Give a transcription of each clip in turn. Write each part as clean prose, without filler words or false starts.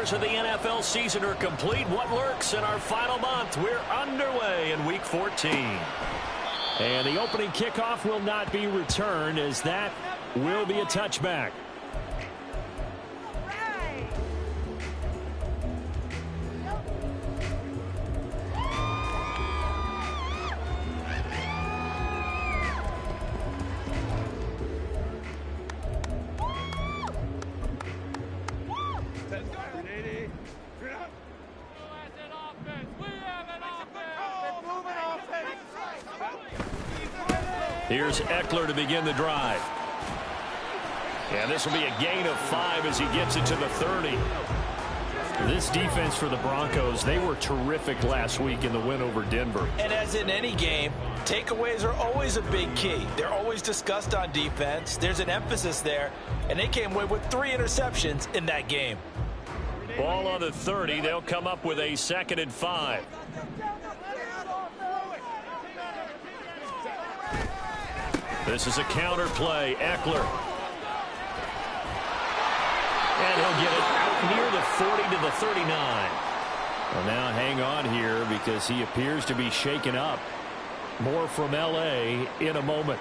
quarters of the NFL season are complete. What lurks in our final month? We're underway in Week 14. And the opening kickoff will not be returned, as that will be a touchback. Here's Eckler to begin the drive. And this will be a gain of 5 as he gets it to the 30. This defense for the Broncos, they were terrific last week in the win over Denver. And as in any game, takeaways are always a big key. They're always discussed on defense. There's an emphasis there, and they came away with 3 interceptions in that game. Ball on the 30. They'll come up with a 2nd and 5. This is a counter play. Eckler. And he'll get it out near the 40 to the 39. Well, now hang on here because he appears to be shaken up. More from L.A. in a moment.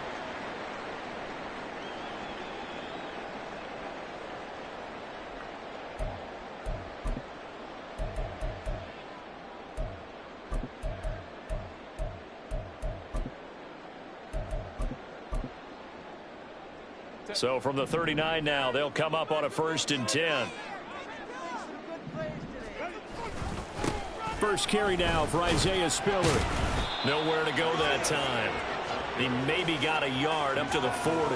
So from the 39 now, they'll come up on a 1st and 10. First carry now for Isaiah Spiller. Nowhere to go that time. He maybe got a yard up to the 40.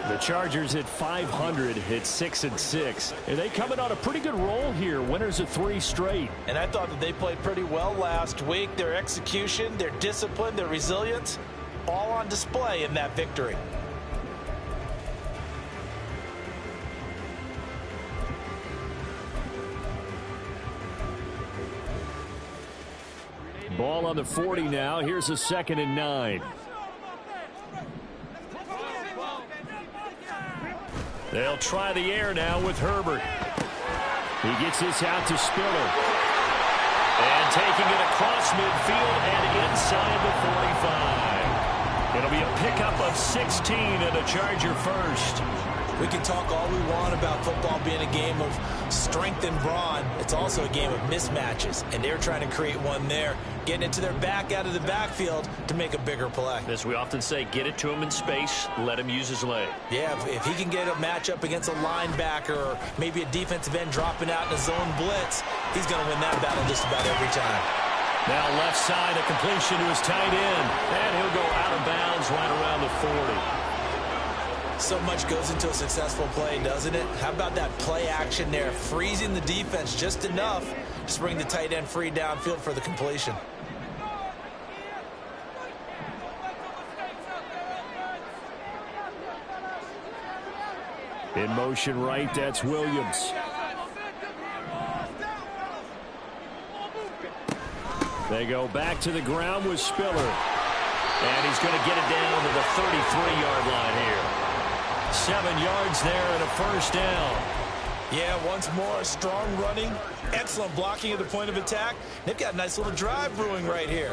The Chargers at 500 at 6-6. And they coming on a pretty good roll here. Winners of 3 straight. And I thought that they played pretty well last week. Their execution, their discipline, their resilience, all on display in that victory. Ball on the 40 now. Here's a 2nd and 9. They'll try the air now with Herbert. He gets this out to Spiller. And taking it across midfield and inside the 45. It'll be a pickup of 16 and a Charger first. We can talk all we want about football being a game of strength and brawn. It's also a game of mismatches, and they're trying to create one there, getting it to their back out of the backfield to make a bigger play. As we often say, get it to him in space, let him use his leg. Yeah, if he can get a matchup against a linebacker or maybe a defensive end dropping out in a zone blitz, he's going to win that battle just about every time. Now left side, a completion to his tight end, and he'll go out of bounds right around the 40. So much goes into a successful play, doesn't it? How about that play action there, freezing the defense just enough to bring the tight end free downfield for the completion. In motion right, that's Williams. They go back to the ground with Spiller. And he's going to get it down to the 33-yard line here. 7 yards there and a 1st down. Yeah, once more, strong running, excellent blocking at the point of attack. They've got a nice little drive brewing right here.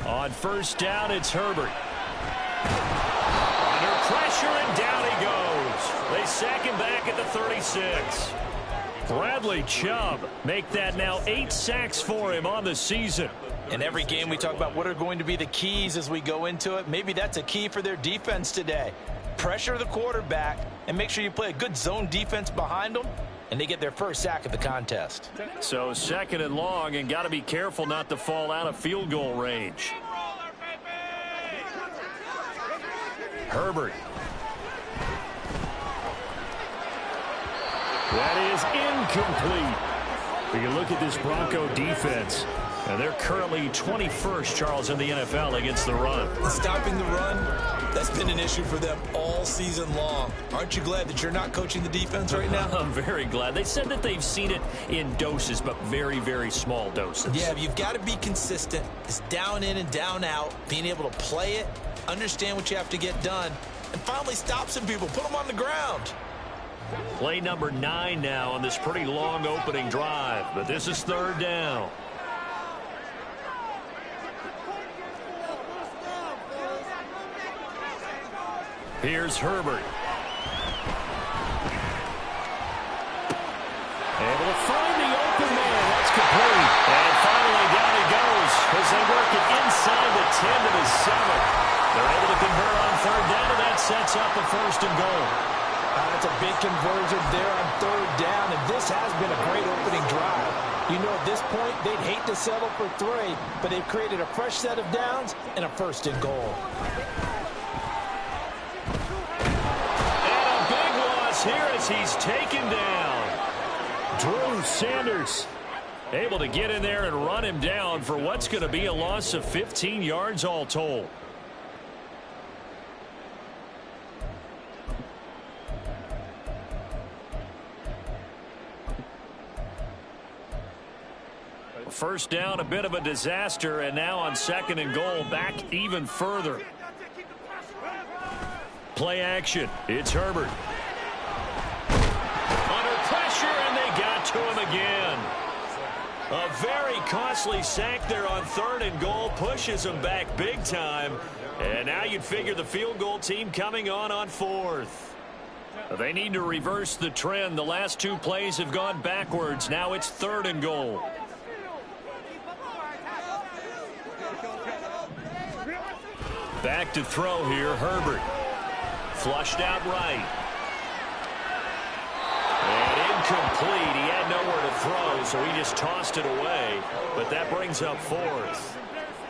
On 1st down, it's Herbert. Under pressure, and down he goes. They sack him back at the 36. Bradley Chubb make that now 8 sacks for him on the season. In every game we talk about what are going to be the keys as we go into it. Maybe that's a key for their defense today. Pressure the quarterback and make sure you play a good zone defense behind them, and they get their first sack of the contest. So 2nd and long, and got to be careful not to fall out of field goal range. Herbert. That is incomplete. You can look at this Bronco defense. And they're currently 21st, Charles, in the NFL against the run. Stopping the run, that's been an issue for them all season long. Aren't you glad that you're not coaching the defense right now? I'm very glad. They said that they've seen it in doses, but very, very small doses. Yeah, you've got to be consistent. It's down in and down out, being able to play it, understand what you have to get done, and finally stop some people, put them on the ground. Play number 9 now on this pretty long opening drive, but this is third down. Here's Herbert. Able to find the open man. That's complete. And finally down he goes as they work it inside the 10 to the 7. They're able to convert on third down, and that sets up a first and goal. That's a big conversion there on third down, and this has been a great opening drive. You know, at this point, they'd hate to settle for 3, but they've created a fresh set of downs and a first and goal. Here as he's taken down. Drew Sanders able to get in there and run him down for what's going to be a loss of 15 yards all told. First down, a bit of a disaster, and now on second and goal, back even further. Play action. It's Herbert. And they got to him again. A very costly sack there on third and goal pushes him back big time. And now you'd figure the field goal team coming on fourth. They need to reverse the trend. The last 2 plays have gone backwards. Now it's third and goal. Back to throw here, Herbert. Flushed out right. And incomplete. He had nowhere to throw, so he just tossed it away. But that brings up fourth.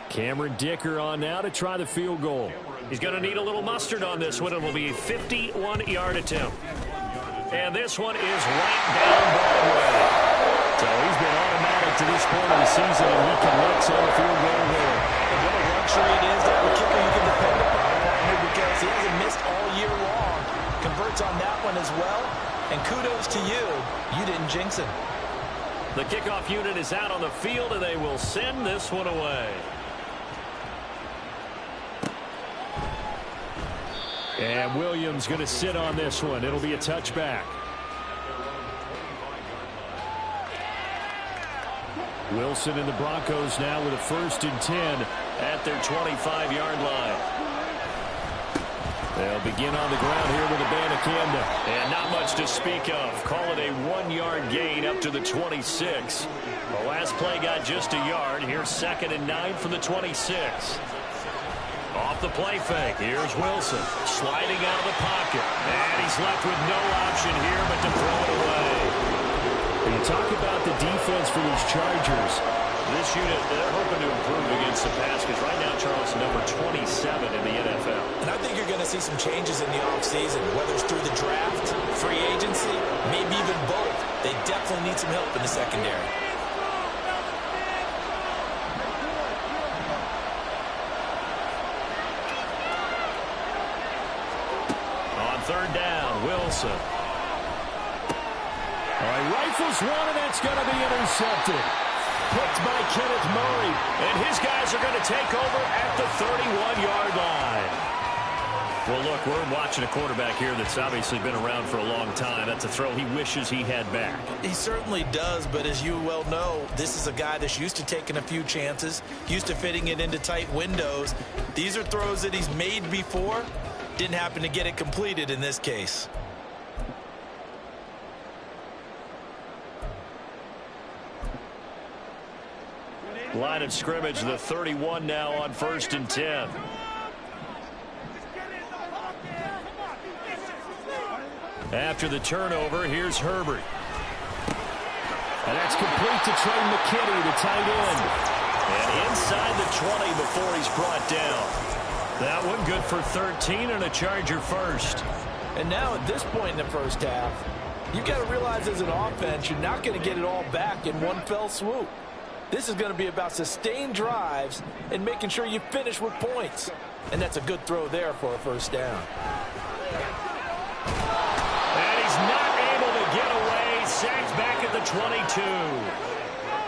Cameron Dicker on now to try the field goal. He's going to need a little mustard on this one. It will be a 51-yard attempt. And this one is right down Broadway. So he's been automatic to this point of the season, and he connects on the field goal there. And what a luxury it is to have a kicker you can depend upon, partner, because he hasn't missed all year long. Converts on that one as well. And kudos to you. You didn't jinx him. The kickoff unit is out on the field, and they will send this one away. And Williams going to sit on this one. It'll be a touchback. Wilson and the Broncos now with a 1st and 10 at their 25-yard line. They'll begin on the ground here with Abanikanda. And not much to speak of. Call it a 1-yard gain up to the 26. The last play got just a yard. Here's 2nd and 9 from the 26. Off the play fake. Here's Wilson sliding out of the pocket. And he's left with no option here but to throw it away. When you talk about the defense for these Chargers, this unit, they're hoping to improve against the pass because right now, Charles, number 27 in the NFL. And I think you're going to see some changes in the offseason, whether it's through the draft, free agency, maybe even both. They definitely need some help in the secondary. On third down, Wilson. All right, rifles one, and that's going to be intercepted. Picked by Kenneth Murray. And his guys are going to take over at the 31-yard line. Well, look, we're watching a quarterback here that's obviously been around for a long time. That's a throw he wishes he had back. He certainly does, but as you well know, this is a guy that's used to taking a few chances, used to fitting it into tight windows. These are throws that he's made before. Didn't happen to get it completed in this case. Line of scrimmage, the 31 now on 1st and 10. After the turnover, here's Herbert. And that's complete to Trey McKinney, the tight end. And inside the 20 before he's brought down. That one good for 13 and a Charger first. And now at this point in the first half, you've got to realize as an offense, you're not going to get it all back in one fell swoop. This is going to be about sustained drives and making sure you finish with points. And that's a good throw there for a first down. And he's not able to get away. Sacked back at the 22.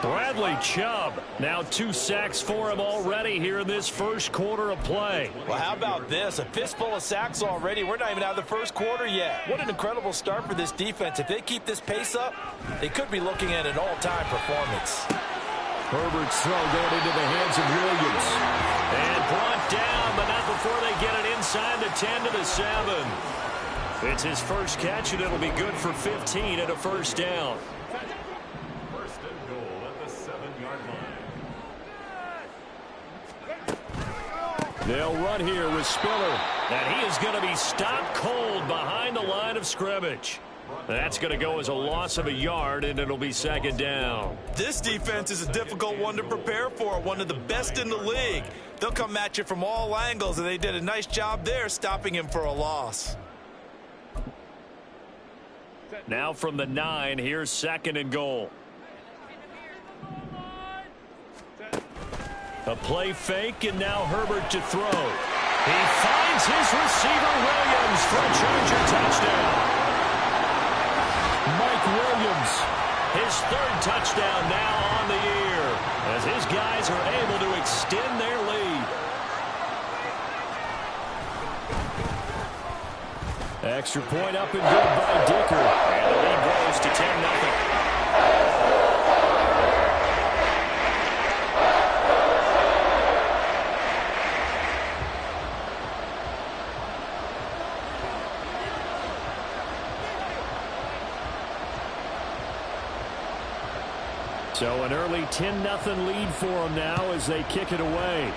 Bradley Chubb, now 2 sacks for him already here in this first quarter of play. Well, how about this? A fistful of sacks already. We're not even out of the first quarter yet. What an incredible start for this defense. If they keep this pace up, they could be looking at an all-time performance. Herbert's throw going into the hands of Williams. And brought down, but not before they get it inside the 10 to the 7. It's his first catch, and it'll be good for 15 at a first down. First and goal at the 7-yard line. They'll run here with Spiller. And he is going to be stopped cold behind the line of scrimmage. That's going to go as a loss of a yard, and it'll be second down. This defense is a difficult one to prepare for, one of the best in the league. They'll come at you from all angles, and they did a nice job there stopping him for a loss. Now from the 9, here's second and goal. A play fake, and now Herbert to throw. He finds his receiver, Williams, for a Charger touchdown. Mike Williams, his 3rd touchdown now on the year, as his guys are able to extend their lead. Extra point up and good by Dicker. And the lead grows to 10-0. So an early 10-0 lead for them now as they kick it away.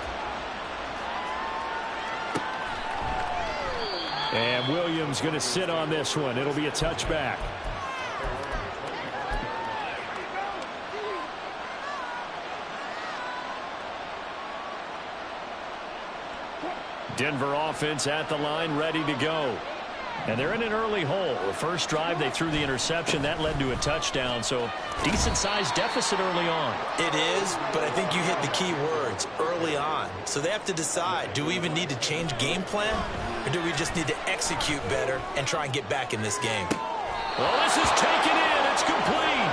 And Williams going to sit on this one. It'll be a touchback. Denver offense at the line, ready to go. And they're in an early hole. The first drive, they threw the interception. That led to a touchdown, so decent-sized deficit early on. It is, but I think you hit the key words, early on. So they have to decide, do we even need to change game plan, or do we just need to execute better and try and get back in this game? Well, this is taken in. It's complete.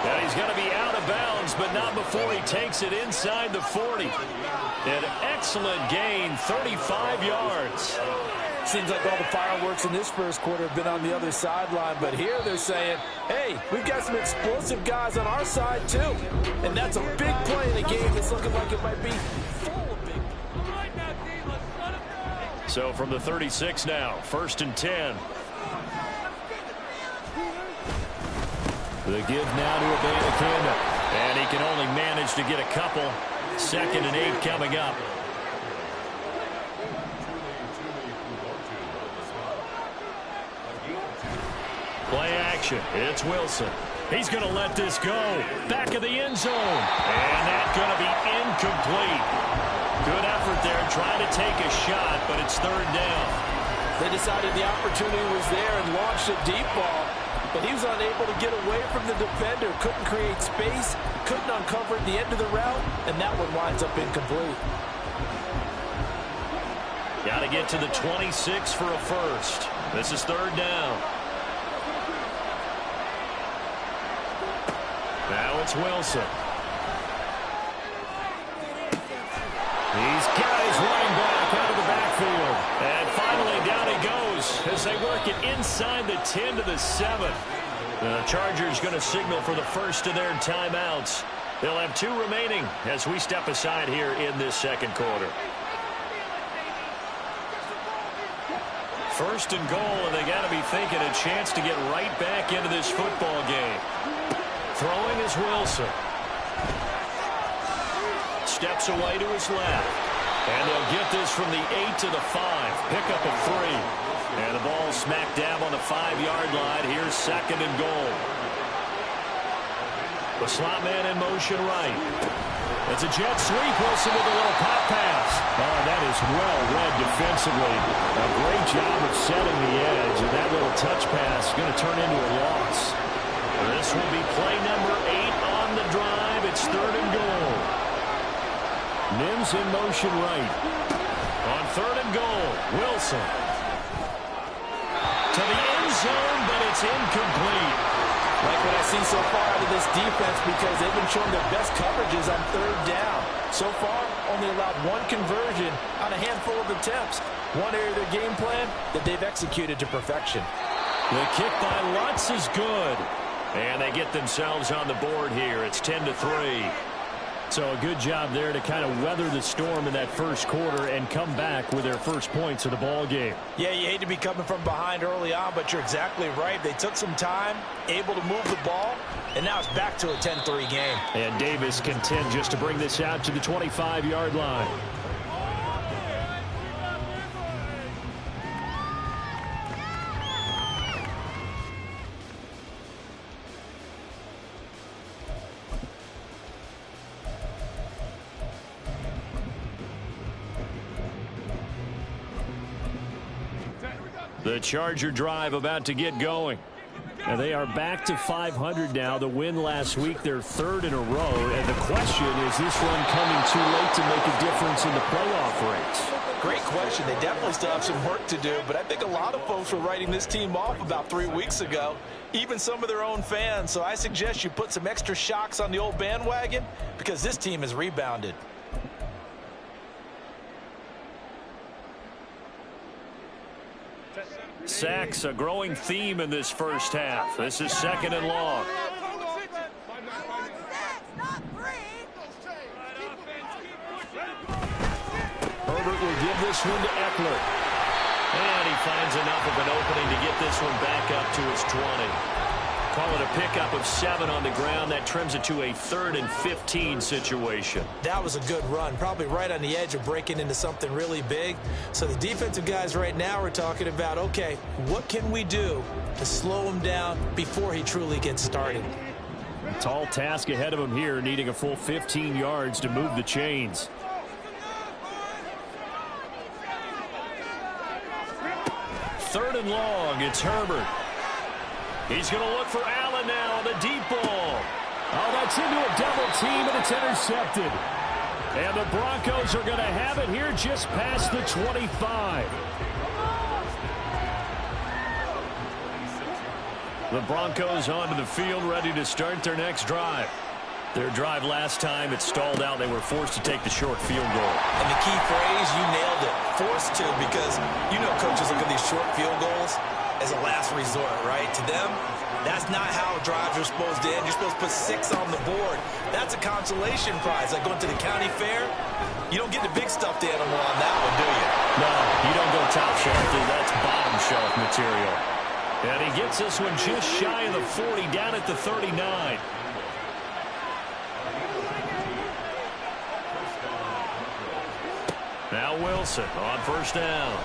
And he's going to be out of bounds, but not before he takes it inside the 40. An excellent gain, 35 yards. Seems like all the fireworks in this first quarter have been on the other sideline, but here they're saying, hey, we've got some explosive guys on our side too. And that's a big play in a game that's looking like it might be full of big plays. So from the 36 now, 1st and 10. The give now to Abanikanda. And he can only manage to get a couple. 2nd and 8 coming up. Play action. It's Wilson. He's going to let this go. Back of the end zone. And that's going to be incomplete. Good effort there trying to take a shot, but it's 3rd down. They decided the opportunity was there and launched a deep ball, but he was unable to get away from the defender. Couldn't create space, couldn't uncover the end of the route, and that one winds up incomplete. Got to get to the 26 for a first. This is 3rd down. Now it's Wilson. He's got his running back out of the backfield. And finally down he goes as they work it inside the 10 to the 7. The Chargers going to signal for the first of their timeouts. They'll have 2 remaining as we step aside here in this second quarter. 1st and goal, and they got to be thinking a chance to get right back into this football game. Throwing is Wilson. Steps away to his left. And they'll get this from the 8 to the 5. Pick up a 3. And the ball smack dab on the 5-yard line. Here's 2nd and goal. The slot man in motion right. It's a jet sweep. Wilson with a little pop pass. Oh, that is well read defensively. A great job of setting the edge. And that little touch pass is going to turn into a loss. This will be play number 8 on the drive. It's It's 3rd and goal. Mims in motion right. On 3rd and goal, Wilson. To the end zone, but it's incomplete. Like what I've seen so far out of this defense, because they've been showing their best coverages on 3rd down. So far, only allowed 1 conversion on a handful of attempts. One area of their game plan that they've executed to perfection. The kick by Lutz is good. And they get themselves on the board here. It's 10-3. So a good job there to kind of weather the storm in that first quarter and come back with their first points of the ball game. Yeah, you hate to be coming from behind early on, but you're exactly right. They took some time, able to move the ball, and now it's back to a 10-3 game. And Davis content just to bring this out to the 25-yard line. The Charger drive about to get going. And they are back to 500 now. The win last week, their 3rd in a row. And the question, is this run coming too late to make a difference in the playoff race? Great question. They definitely still have some work to do, but I think a lot of folks were writing this team off about 3 weeks ago, even some of their own fans. So I suggest you put some extra shocks on the old bandwagon, because this team has rebounded. Sacks, a growing theme in this first half. This is 2nd and long. Herbert will give this one to Eckler. And he finds enough of an opening to get this one back up to his 20. Call it a pickup of 7 on the ground. That trims it to a 3rd and 15 situation. That was a good run, probably right on the edge of breaking into something really big. So the defensive guys right now are talking about, okay, what can we do to slow him down before he truly gets started? Tall task ahead of him here, needing a full 15 yards to move the chains. Third and long, it's Herbert. He's going to look for Allen now on the deep ball. Oh, that's into a double team, and it's intercepted. And the Broncos are going to have it here just past the 25. The Broncos onto the field, ready to start their next drive. Their drive last time, it stalled out. They were forced to take the short field goal. And the key phrase, you nailed it, forced to, because you know coaches look at these short field goals as a last resort, right? To them, that's not how drives are supposed to end. You're supposed to put 6 on the board. That's a consolation prize. Like going to the county fair, you don't get the big stuffed animal on that one, do you? No, you don't go top shelf. That's bottom shelf material. And he gets this one just shy of the 40, down at the 39. Now Wilson on 1st down.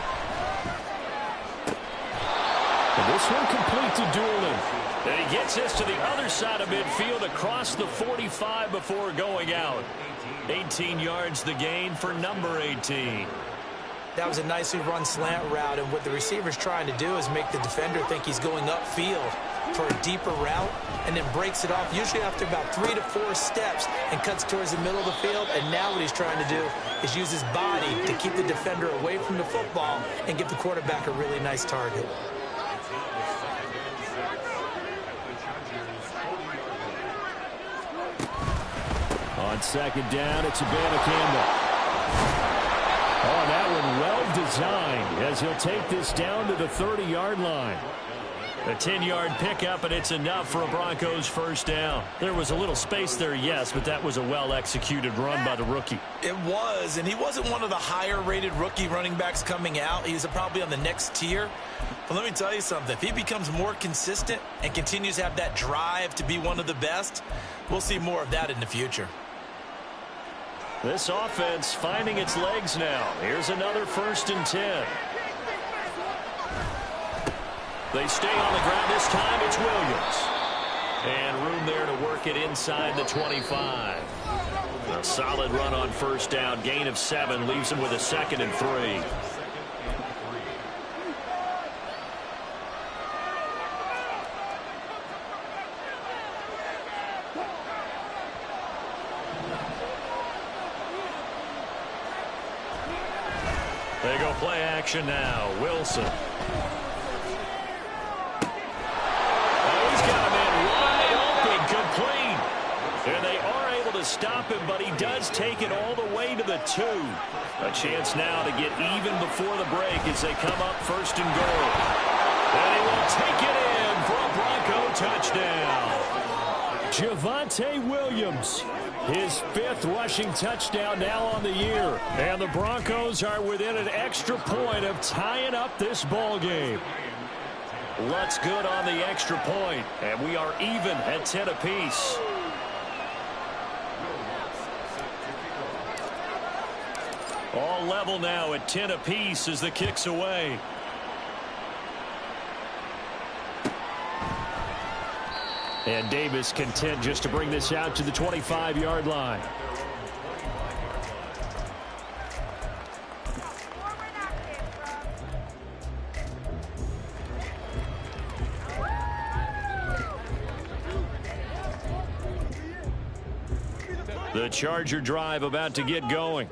And this one complete to Doolin. And he gets this to the other side of midfield across the 45 before going out. 18 yards the gain for number 18. That was a nicely run slant route, and what the receiver's trying to do is make the defender think he's going upfield for a deeper route, and then breaks it off, usually after about 3 to 4 steps, and cuts towards the middle of the field. And now what he's trying to do is use his body to keep the defender away from the football and give the quarterback a really nice target. On 2nd down, it's Abanikanda. Oh, that one well designed as he'll take this down to the 30-yard line. A 10-yard pickup, and it's enough for a Broncos 1st down. There was a little space there, yes, but that was a well-executed run by the rookie. It was, and he wasn't one of the higher-rated rookie running backs coming out. He's probably on the next tier. But let me tell you something. If he becomes more consistent and continues to have that drive to be one of the best, we'll see more of that in the future. This offense finding its legs now. Here's another 1st and 10. They stay on the ground this time. It's Williams. And room there to work it inside the 25. A solid run on 1st down. Gain of 7 leaves him with a 2nd and 3. So play action now. Wilson. Oh, he's got him in wide open, complete. And they are able to stop him, but he does take it all the way to the 2. A chance now to get even before the break as they come up 1st and goal. And he will take it in for a Bronco touchdown. Javonte Williams, his 5th rushing touchdown now on the year. And the Broncos are within an extra point of tying up this ball game. Lutt's good on the extra point, and we are even at 10 apiece. All level now at 10 apiece as the kick's away. And Davis content just to bring this out to the 25-yard line. The Charger drive about to get going.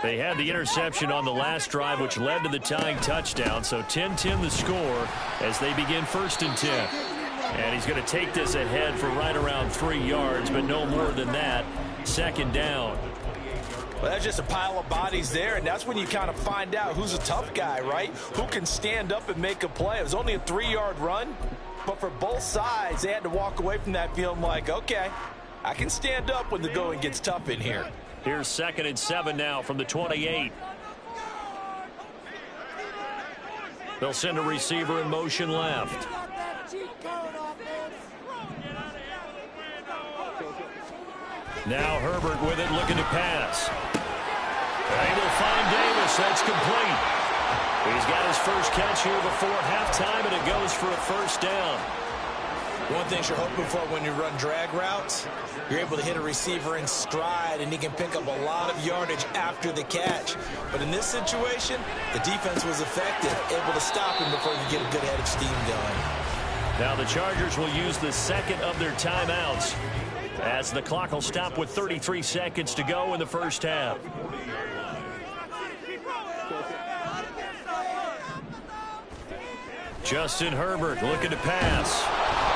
They had the interception on the last drive, which led to the tying touchdown. So 10-10 the score as they begin 1st and 10. And he's going to take this ahead for right around 3 yards, but no more than that. 2nd down. Well, that's just a pile of bodies there, and that's when you kind of find out who's a tough guy, right? Who can stand up and make a play. It was only a 3-yard run, but for both sides, they had to walk away from that feeling like, okay, I can stand up when the going gets tough in here. Here's 2nd and 7 now from the 28. They'll send a receiver in motion left. Now Herbert with it, looking to pass. Able to find Davis. That's complete. He's got his first catch here before halftime, and it goes for a 1st down. One thing you're hoping for when you run drag routes, you're able to hit a receiver in stride, and he can pick up a lot of yardage after the catch. But in this situation, the defense was effective, able to stop him before you get a good head of steam going. Now the Chargers will use the 2nd of their timeouts as the clock will stop with 33 seconds to go in the 1st half. Justin Herbert looking to pass.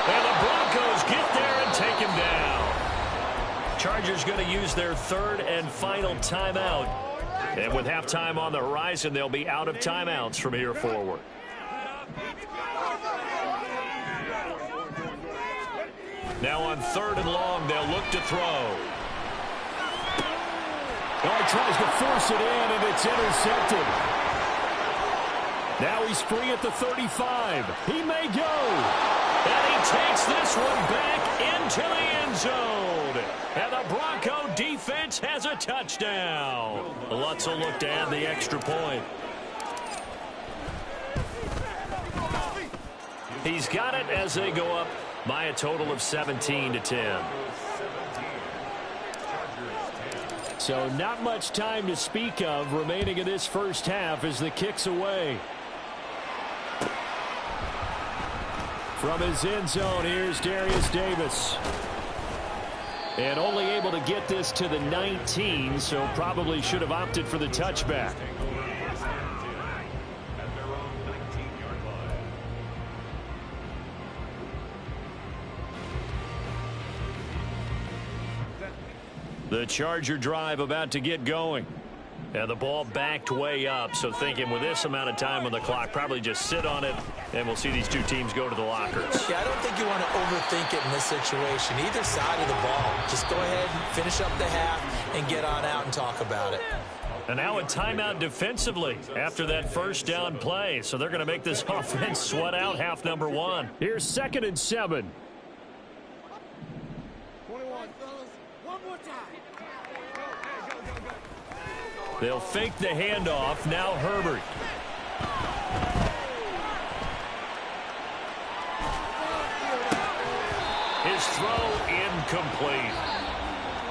And the Broncos get there and take him down. Chargers going to use their 3rd and final timeout. And with halftime on the horizon, they'll be out of timeouts from here forward. Now on 3rd and long, they'll look to throw. Oh, he tries to force it in, and it's intercepted. Now he's free at the 35. He may go. And he takes this one back into the end zone. And the Bronco defense has a touchdown. Lutz will look to add the extra point. He's got it as they go up by a total of 17-10. So not much time to speak of remaining in this 1st half as the kick's away. From his end zone, here's Darius Davis. And only able to get this to the 19, so probably should have opted for the touchback. The Charger drive about to get going. And the ball backed way up, so thinking with this amount of time on the clock, probably just sit on it, and we'll see these two teams go to the lockers. Yeah, I don't think you want to overthink it in this situation. Either side of the ball. Just go ahead and finish up the half and get on out and talk about it. And now a timeout defensively after that 1st down play. So they're going to make this offense sweat out half number 1. Here's 2nd and 7. 21, fellas. One more time. They'll fake the handoff. Now Herbert. His throw incomplete.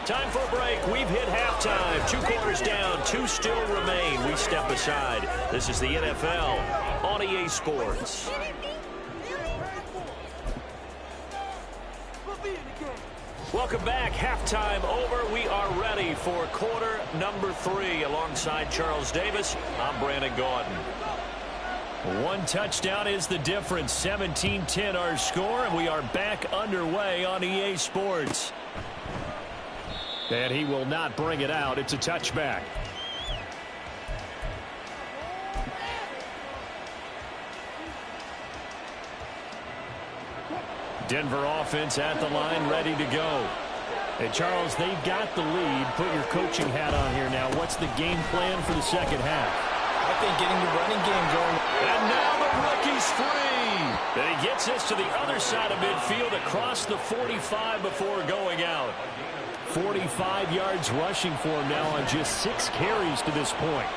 Time for a break. We've hit halftime. 2 quarters down. 2 still remain. We step aside. This is the NFL on EA Sports. Welcome back. Halftime over. We are ready for quarter number 3. Alongside Charles Davis, I'm Brandon Gaudin. One touchdown is the difference. 17-10 our score, and we are back underway on EA Sports. And he will not bring it out. It's a touchback. Denver offense at the line, ready to go. Hey, Charles, they've got the lead. Put your coaching hat on here now. What's the game plan for the second half? I think getting the running game going. And now the rookie's free. And he gets us to the other side of midfield across the 45 before going out. 45 yards rushing for him now on just 6 carries to this point.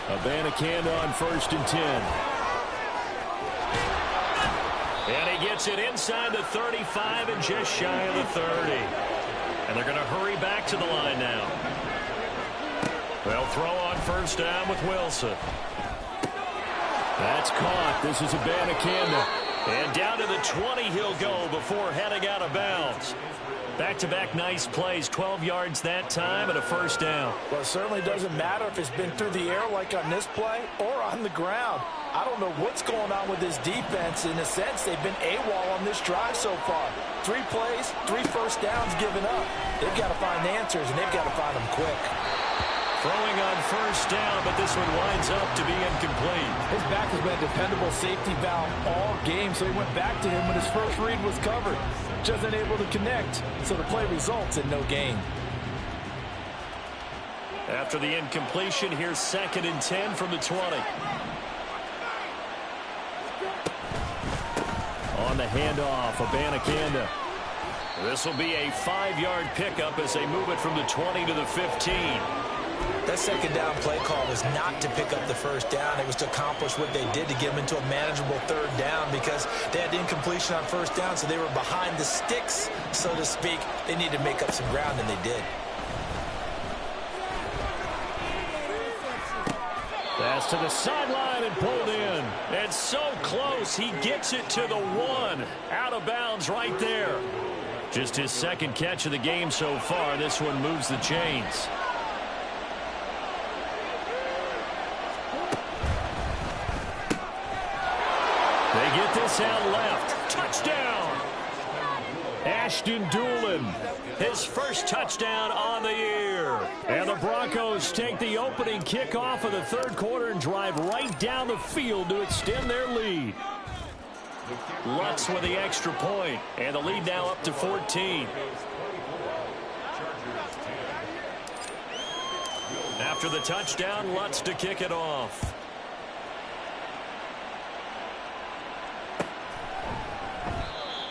Abanikanda on 1st and 10. And he gets it inside the 35 and just shy of the 30. And they're going to hurry back to the line now. They'll throw on 1st down with Wilson. That's caught. This is Abanikanda. And down to the 20 he'll go before heading out of bounds. Back-to-back nice plays, 12 yards that time and a 1st down. Well, it certainly doesn't matter if it's been through the air like on this play or on the ground. I don't know what's going on with this defense. In a sense, they've been AWOL on this drive so far. 3 plays, 3 1st downs given up. They've got to find answers, and they've got to find them quick. Throwing on 1st down, but this one winds up to be incomplete. His back has been a dependable safety valve all game, so he went back to him when his first read was covered. Just unable to connect, so the play results in no gain. After the incompletion, here's 2nd and 10 from the 20. On the handoff, Abanikanda. This will be a 5-yard pickup as they move it from the 20 to the 15. That 2nd down play call was not to pick up the 1st down. It was to accomplish what they did to get them into a manageable 3rd down because they had incompletion on 1st down, so they were behind the sticks, so to speak. They needed to make up some ground, and they did. Pass to the sideline and pulled in. And so close, he gets it to the 1. Out of bounds right there. Just his 2nd catch of the game so far. This one moves the chains. They get this out left. Touchdown! Ashton Dulin. His first touchdown on the year. And the Broncos take the opening kickoff of the 3rd quarter and drive right down the field to extend their lead. Lutz with the extra point, and the lead now up to 14. After the touchdown, Lutz to kick it off.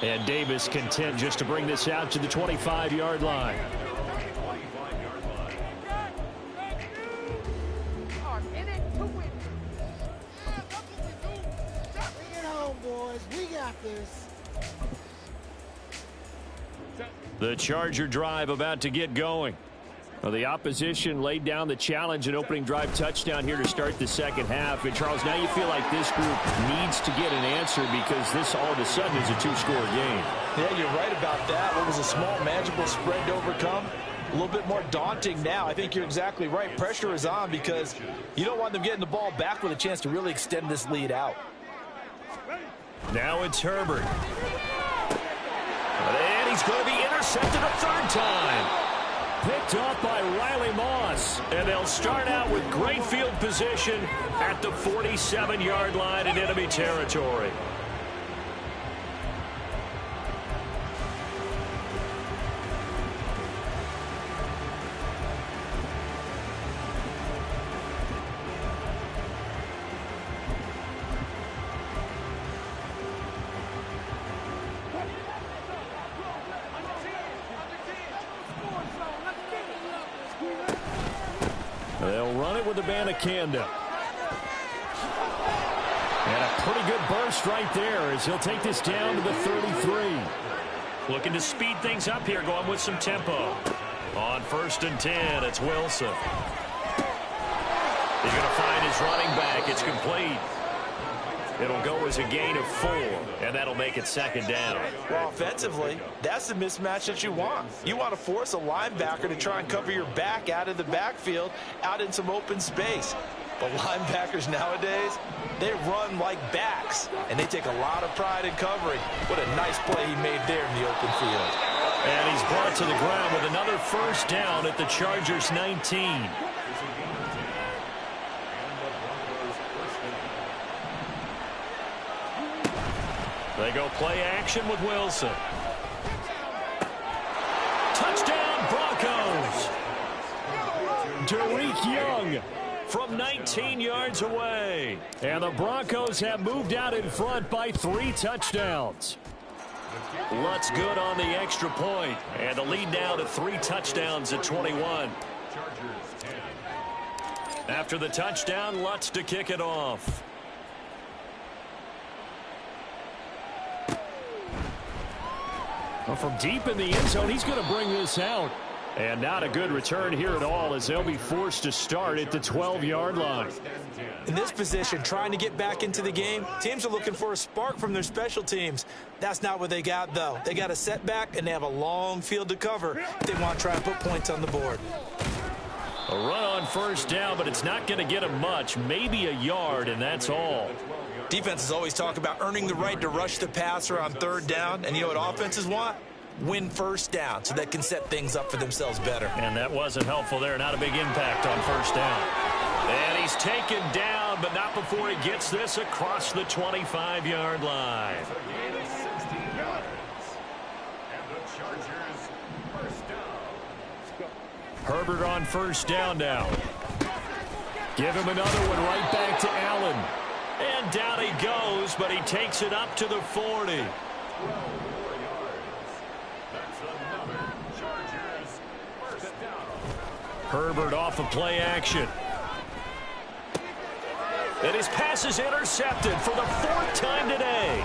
And Davis content just to bring this out to the 25-yard line. Bring it home, boys. We got this. The Charger drive about to get going. Well, the opposition laid down the challenge and opening drive touchdown here to start the 2nd half. And, Charles, now you feel like this group needs to get an answer because this all of a sudden is a 2-score game. Yeah, you're right about that. What was a small, manageable spread to overcome? A little bit more daunting now. I think you're exactly right. Pressure is on because you don't want them getting the ball back with a chance to really extend this lead out. Now it's Herbert. And he's going to be intercepted a 3rd time. Picked up by Riley Moss. And they'll start out with great field position at the 47-yard line in enemy territory. They'll run it with Abanikanda. And a pretty good burst right there as he'll take this down to the 33. Looking to speed things up here, going with some tempo. On 1st and 10, it's Wilson. He's going to find his running back. It's complete. It'll go as a gain of 4, and that'll make it second down. Well, offensively, that's the mismatch that you want. You want to force a linebacker to try and cover your back out of the backfield, out in some open space. But linebackers nowadays, they run like backs, and they take a lot of pride in covering. What a nice play he made there in the open field. And he's brought to the ground with another first down at the Chargers 19. They go play action with Wilson. Touchdown, Broncos. Derek Young from 19 yards away. And the Broncos have moved out in front by 3 touchdowns. Lutz good on the extra point. And the lead now to 3 touchdowns at 21. After the touchdown, Lutz to kick it off. Well, from deep in the end zone, he's going to bring this out. And not a good return here at all, as they'll be forced to start at the 12-yard line. In this position, trying to get back into the game, teams are looking for a spark from their special teams. That's not what they got, though. They got a setback, and they have a long field to cover if they want to try and put points on the board. A run on first down, but it's not going to get them much. Maybe a yard, and that's all. Defenses always talk about earning the right to rush the passer on third down. And you know what offenses want? Win first down so they can set things up for themselves better. And that wasn't helpful there. Not a big impact on first down. And he's taken down, but not before he gets this across the 25-yard line. Herbert on first down now. Give him another one right back to Allen. And down he goes, but he takes it up to the 40. Herbert off of play action. And his pass is intercepted for the 4th time today.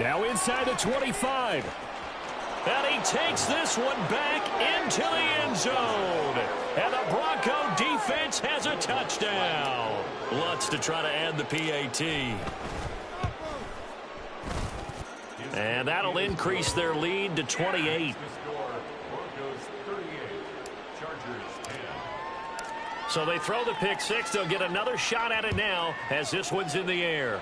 Now inside the 25. And he takes this one back into the end zone. And the Bronco defense has a touchdown. Lutz to try to add the PAT. And that'll increase their lead to 28. So they throw the pick six. They'll get another shot at it now as this one's in the air.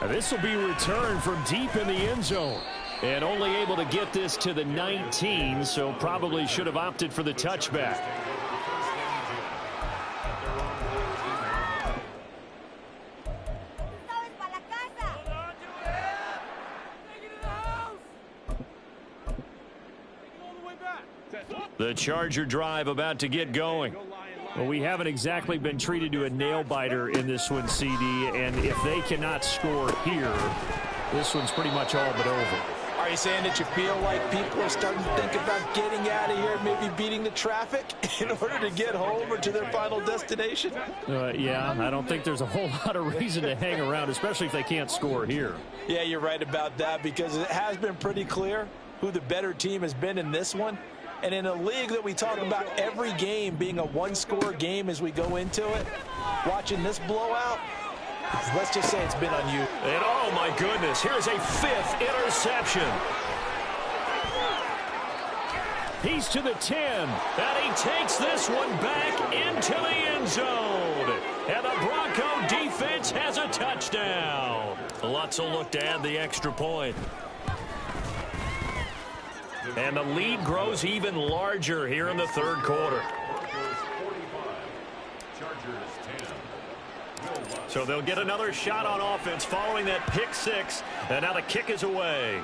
This will be returned from deep in the end zone. And only able to get this to the 19, so probably should have opted for the touchback. The Charger drive about to get going. Well, we haven't exactly been treated to a nail-biter in this one, CD, and if they cannot score here, this one's pretty much all but over. Are you saying that you feel like people are starting to think about getting out of here, maybe beating the traffic in order to get home or to their final destination? Yeah, I don't think there's a whole lot of reason to hang around, especially if they can't score here. Yeah, you're right about that, because it has been pretty clear who the better team has been in this one. And in a league that we talk about every game being a one-score game as we go into it, watching this blowout, let's just say it's been on you. And oh my goodness, here's a 5th interception. He's to the 10. And he takes this one back into the end zone. And the Bronco defense has a touchdown. Lutz will look to add the extra point. And the lead grows even larger here in the third quarter. So they'll get another shot on offense following that pick six. And now the kick is away.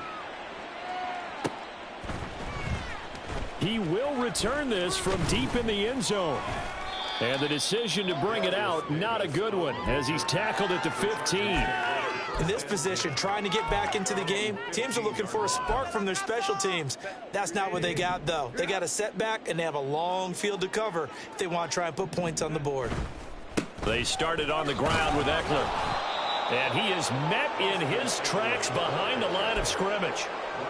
He will return this from deep in the end zone. And the decision to bring it out, not a good one, as he's tackled at the 15. In this position, trying to get back into the game, teams are looking for a spark from their special teams. That's not what they got, though. They got a setback, and they have a long field to cover if they want to try and put points on the board. They started on the ground with Eckler. And he is met in his tracks behind the line of scrimmage.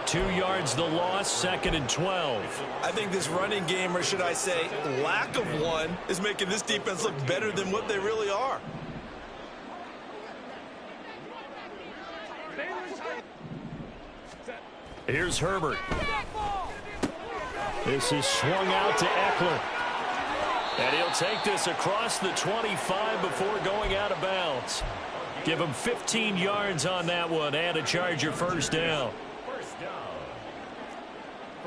2 yards the loss, 2nd and 12. I think this running game, or should I say lack of one, is making this defense look better than what they really are. Here's Herbert. This is swung out to Eckler. And he'll take this across the 25 before going out of bounds. Give him 15 yards on that one and a Charger first down. First down.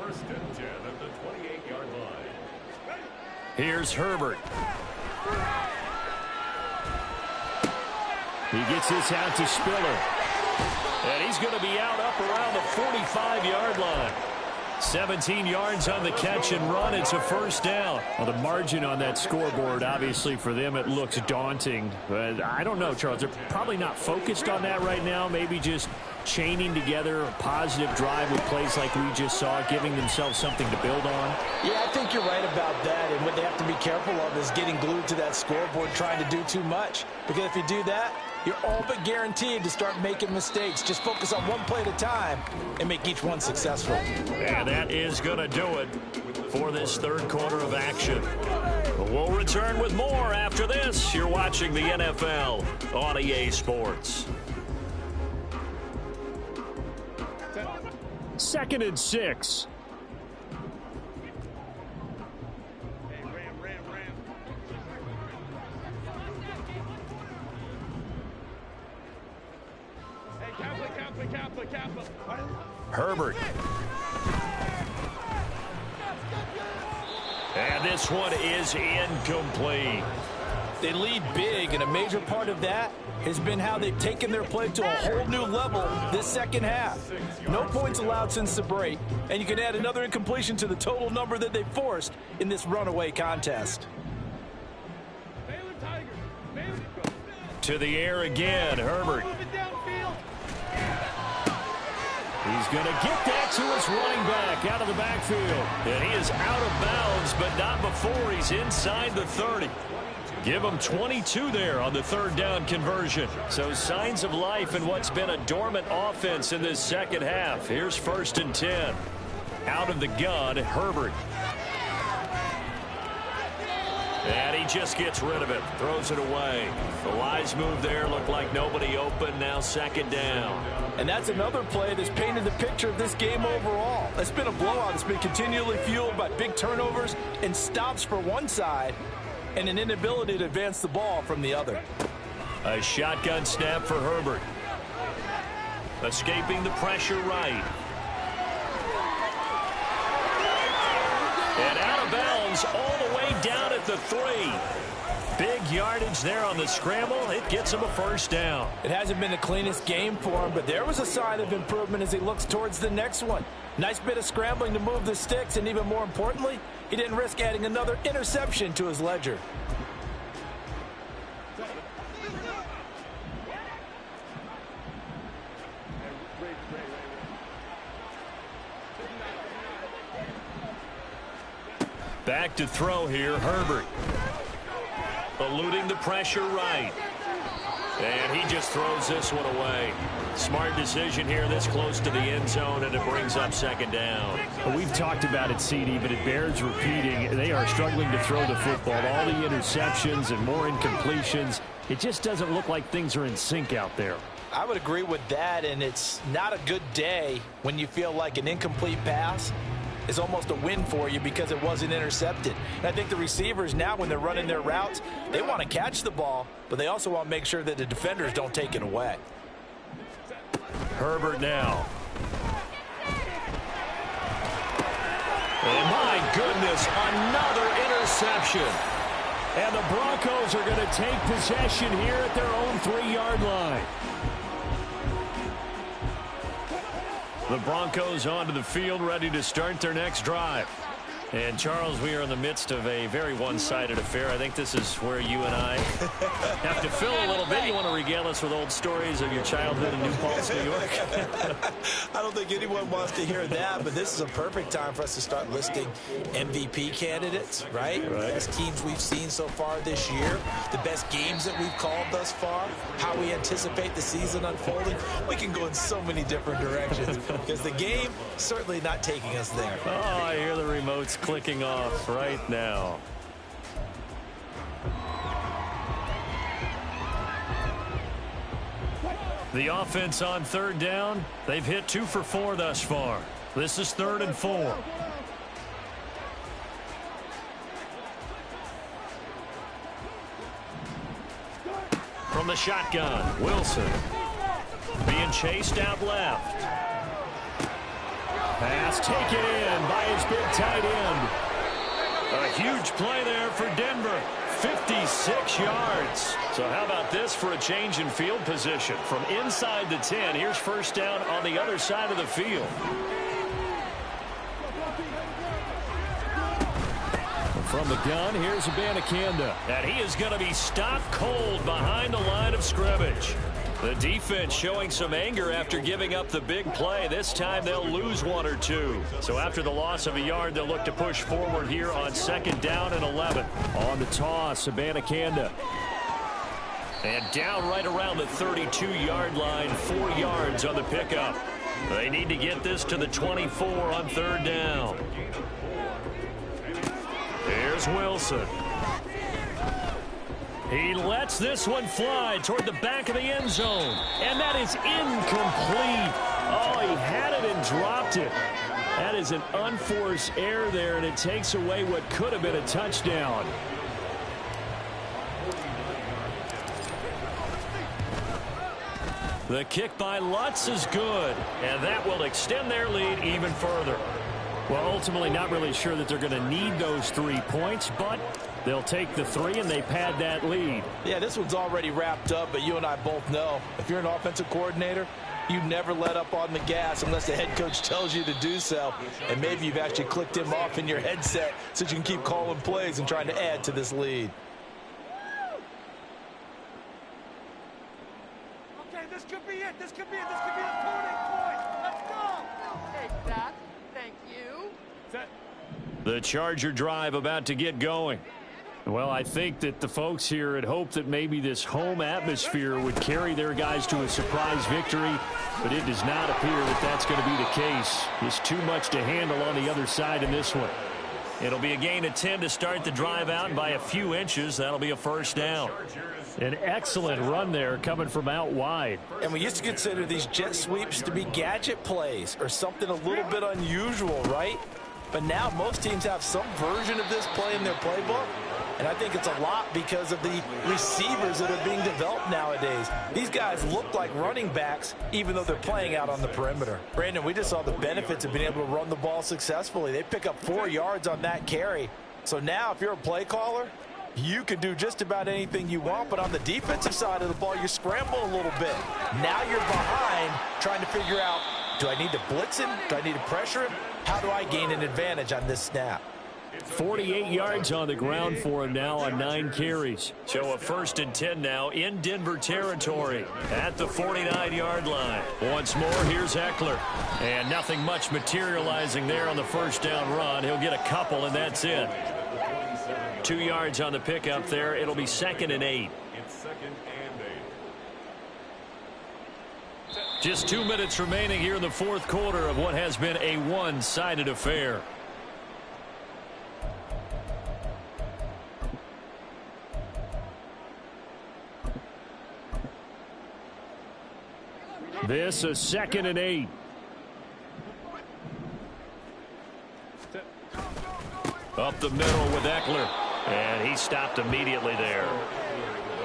First and 10 at the 28-yard line. Here's Herbert. He gets this out to Spiller. And he's going to be out up around the 45-yard line. 17 yards on the catch and run. It's a first down. Well, the margin on that scoreboard, obviously, for them, it looks daunting. But I don't know, Charles. They're probably not focused on that right now. Maybe just chaining together a positive drive with plays like we just saw, giving themselves something to build on. Yeah, I think you're right about that. And what they have to be careful of is getting glued to that scoreboard trying to do too much. Because if you do that, you're all but guaranteed to start making mistakes. Just focus on one play at a time and make each one successful. And that is going to do it for this third quarter of action. We'll return with more after this. You're watching the NFL on EA Sports. 2nd and 6. Herbert. And this one is incomplete. They lead big, and a major part of that has been how they've taken their play to a whole new level this second half. No points allowed since the break, and you can add another incompletion to the total number that they forced in this runaway contest. To the air again, Herbert. He's going to get that to his running back out of the backfield. And he is out of bounds, but not before he's inside the 30. Give him 22 there on the third down conversion. So signs of life in what's been a dormant offense in this second half. Here's 1st and 10. Out of the gun, Herbert. And he just gets rid of it. Throws it away. The wise move there. Looked like nobody open. Now 2nd down. And that's another play that's painted the picture of this game overall. It's been a blowout. It's been continually fueled by big turnovers and stops for one side and an inability to advance the ball from the other. A shotgun snap for Herbert. Escaping the pressure right. And out of bounds all the way down at the 3. Big yardage there on the scramble. It gets him a first down. It hasn't been the cleanest game for him, but there was a sign of improvement as he looks towards the next one. Nice bit of scrambling to move the sticks, and even more importantly, he didn't risk adding another interception to his ledger. Back to throw here, Herbert. Eluding the pressure right. And he just throws this one away. Smart decision here this close to the end zone, and it brings up 2nd down. Well, we've talked about it, CD, but it bears repeating. They are struggling to throw the football. All the interceptions and more incompletions. It just doesn't look like things are in sync out there. I would agree with that, and it's not a good day when you feel like an incomplete pass is almost a win for you because it wasn't intercepted. And I think the receivers now, when they're running their routes, they want to catch the ball, but they also want to make sure that the defenders don't take it away. Herbert now. And my goodness, another interception. And the Broncos are going to take possession here at their own 3-yard line. The Broncos onto the field, ready to start their next drive. And, Charles, we are in the midst of a very one-sided affair. I think this is where you and I have to fill a little bit. You want to regale us with old stories of your childhood in New Paltz, New York? I don't think anyone wants to hear that, but this is a perfect time for us to start listing MVP candidates, right? Best teams we've seen so far this year, the best games that we've called thus far, how we anticipate the season unfolding. We can go in so many different directions because the game certainly not taking us there. Oh, I hear the remotes clicking off right now. The offense on third down, they've hit 2 for 4 thus far. This is 3rd and 4. From the shotgun, Wilson being chased out left. Pass taken in by his big tight end. A huge play there for Denver. 56 yards. So how about this for a change in field position? From inside the 10, here's first down on the other side of the field. From the gun, here's Abanikanda. And he is going to be stopped cold behind the line of scrimmage. The defense showing some anger after giving up the big play. This time they'll lose 1 or 2. So after the loss of a yard, they'll look to push forward here on 2nd down and 11. On the toss, Abanikanda. And down right around the 32-yard line, 4 yards on the pickup. They need to get this to the 24 on 3rd down. Here's Wilson. He lets this one fly toward the back of the end zone. And that is incomplete. Oh, he had it and dropped it. That is an unforced error there, and it takes away what could have been a touchdown. The kick by Lutz is good, and that will extend their lead even further. Well, ultimately not really sure that they're going to need those 3 points, but they'll take the 3 and they pad that lead. Yeah, this one's already wrapped up, but you and I both know if you're an offensive coordinator, you never let up on the gas unless the head coach tells you to do so. And maybe you've actually clicked him off in your headset so you can keep calling plays and trying to add to this lead. Okay, this could be it. This could be it. This could be the turning point. Let's go. Take that. Thank you. The Charger drive about to get going. Well, I think that the folks here had hoped that maybe this home atmosphere would carry their guys to a surprise victory, but it does not appear that that's going to be the case. There's too much to handle on the other side in this one. It'll be a gain of 10 to start the drive out, and by a few inches, that'll be a first down. An excellent run there coming from out wide. And we used to consider these jet sweeps to be gadget plays or something a little bit unusual, right? But now most teams have some version of this play in their playbook. And I think it's a lot because of the receivers that are being developed nowadays. These guys look like running backs even though they're playing out on the perimeter. Brandon, we just saw the benefits of being able to run the ball successfully. They pick up 4 yards on that carry. So now if you're a play caller, you can do just about anything you want, but on the defensive side of the ball, you scramble a little bit. Now you're behind trying to figure out, do I need to blitz him? Do I need to pressure him? How do I gain an advantage on this snap? 48 yards on the ground for him now on 9 carries. So a 1st and 10 now in Denver territory at the 49-yard line. Once more, here's Eckler. And nothing much materializing there on the first down run. He'll get a couple, and that's it. 2 yards on the pickup there. It'll be 2nd and 8. It's 2nd and 8. Just 2 minutes remaining here in the 4th quarter of what has been a one-sided affair. This is 2nd and 8. Up the middle with Eckler. And he stopped immediately there.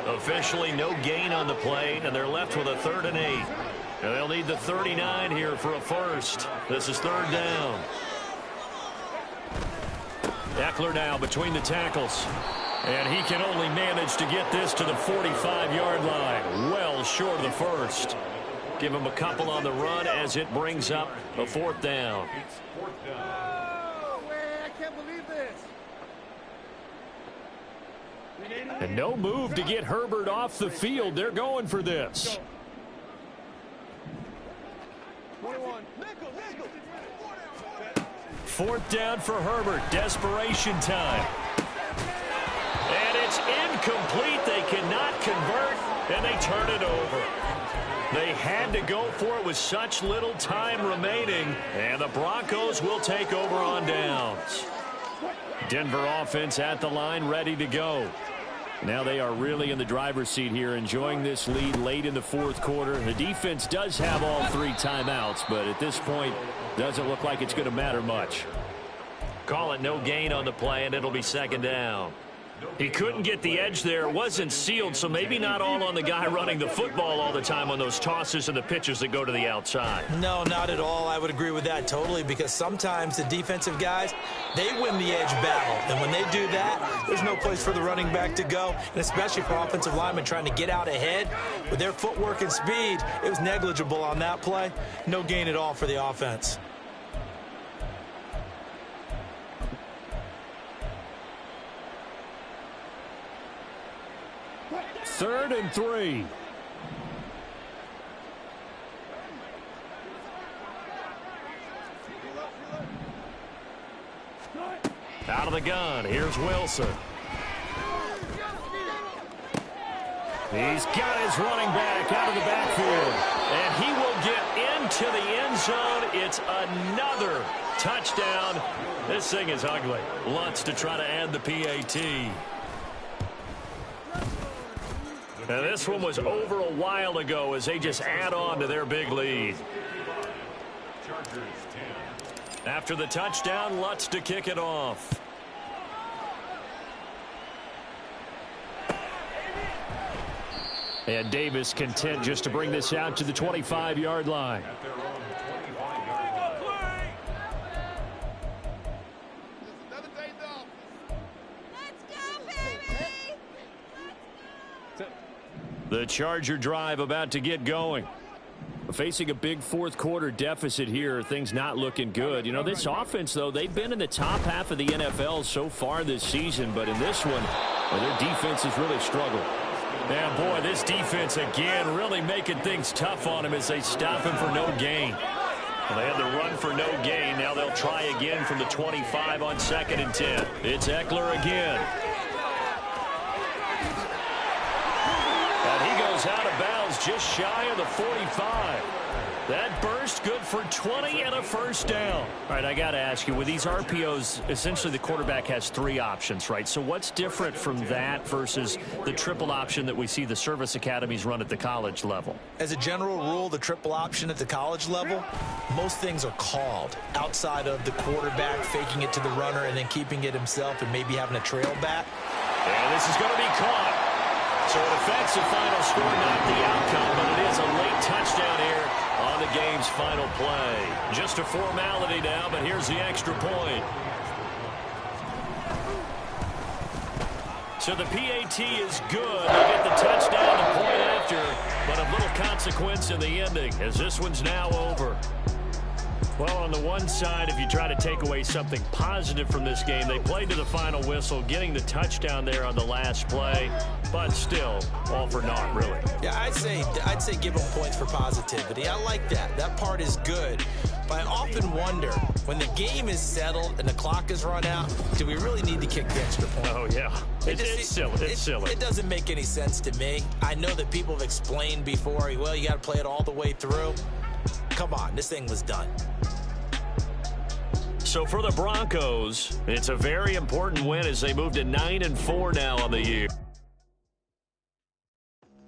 Officially no gain on the play, and they're left with a 3rd and 8. And they'll need the 39 here for a first. This is 3rd down. Eckler now between the tackles. And he can only manage to get this to the 45-yard line. Well short of the first. Give him a couple on the run as it brings up a 4th down. Oh, man, I can't believe And no move to get Herbert off the field. They're going for this. 4th down for Herbert. Desperation time. And it's incomplete. They cannot convert, and they turn it over. They had to go for it with such little time remaining, and the Broncos will take over on downs. Denver offense at the line, ready to go. Now they are really in the driver's seat here, enjoying this lead late in the 4th quarter. The defense does have all 3 timeouts, but at this point, doesn't look like it's going to matter much. Call it no gain on the play, and it'll be 2nd down. He couldn't get the edge there. It wasn't sealed, so maybe not all on the guy running the football all the time on those tosses and the pitches that go to the outside. No, not at all. I would agree with that totally, because sometimes the defensive guys, they win the edge battle. And when they do that, there's no place for the running back to go, and especially for offensive linemen trying to get out ahead. With their footwork and speed, it was negligible on that play. No gain at all for the offense. Third and 3. Out of the gun. Here's Wilson. He's got his running back out of the backfield. And he will get into the end zone. It's another touchdown. This thing is ugly. Lutz to try to add the PAT. And this one was over a while ago as they just add on to their big lead. After the touchdown, Lutz to kick it off. And Davis content just to bring this out to the 25-yard line. The Charger drive about to get going. Facing a big 4th quarter deficit here, things not looking good. You know, this offense, though, they've been in the top half of the NFL so far this season, but in this one, their defense has really struggled. And, boy, this defense, again, really making things tough on him as they stop him for no gain. Well, they had the run for no gain. Now they'll try again from the 25 on 2nd and 10. It's Eckler again. And he goes out of bounds just shy of the 45. That burst good for 20 and a 1st down. All right, I got to ask you, with these RPOs, essentially the quarterback has 3 options, right? So what's different from that versus the triple option that we see the service academies run at the college level? As a general rule, the triple option at the college level, most things are called outside of the quarterback faking it to the runner and then keeping it himself and maybe having a trail back. And this is going to be caught. So it affects the final score, not the outcome, but it is a late touchdown here on the game's final play. Just a formality now, but here's the extra point. So the PAT is good. They get the touchdown and point after, but of little consequence in the ending as this one's now over. Well, on the one side, if you try to take away something positive from this game, they played to the final whistle, getting the touchdown there on the last play, but still, all for naught, really. Yeah, I'd say give them points for positivity. I like that. That part is good. But I often wonder, when the game is settled and the clock is run out, do we really need to kick the extra point? Oh, yeah. It's silly. It's silly. It doesn't make any sense to me. I know that people have explained before, well, you got to play it all the way through. Come on, this thing was done. So for the Broncos, it's a very important win as they move to 9-4 now on the year.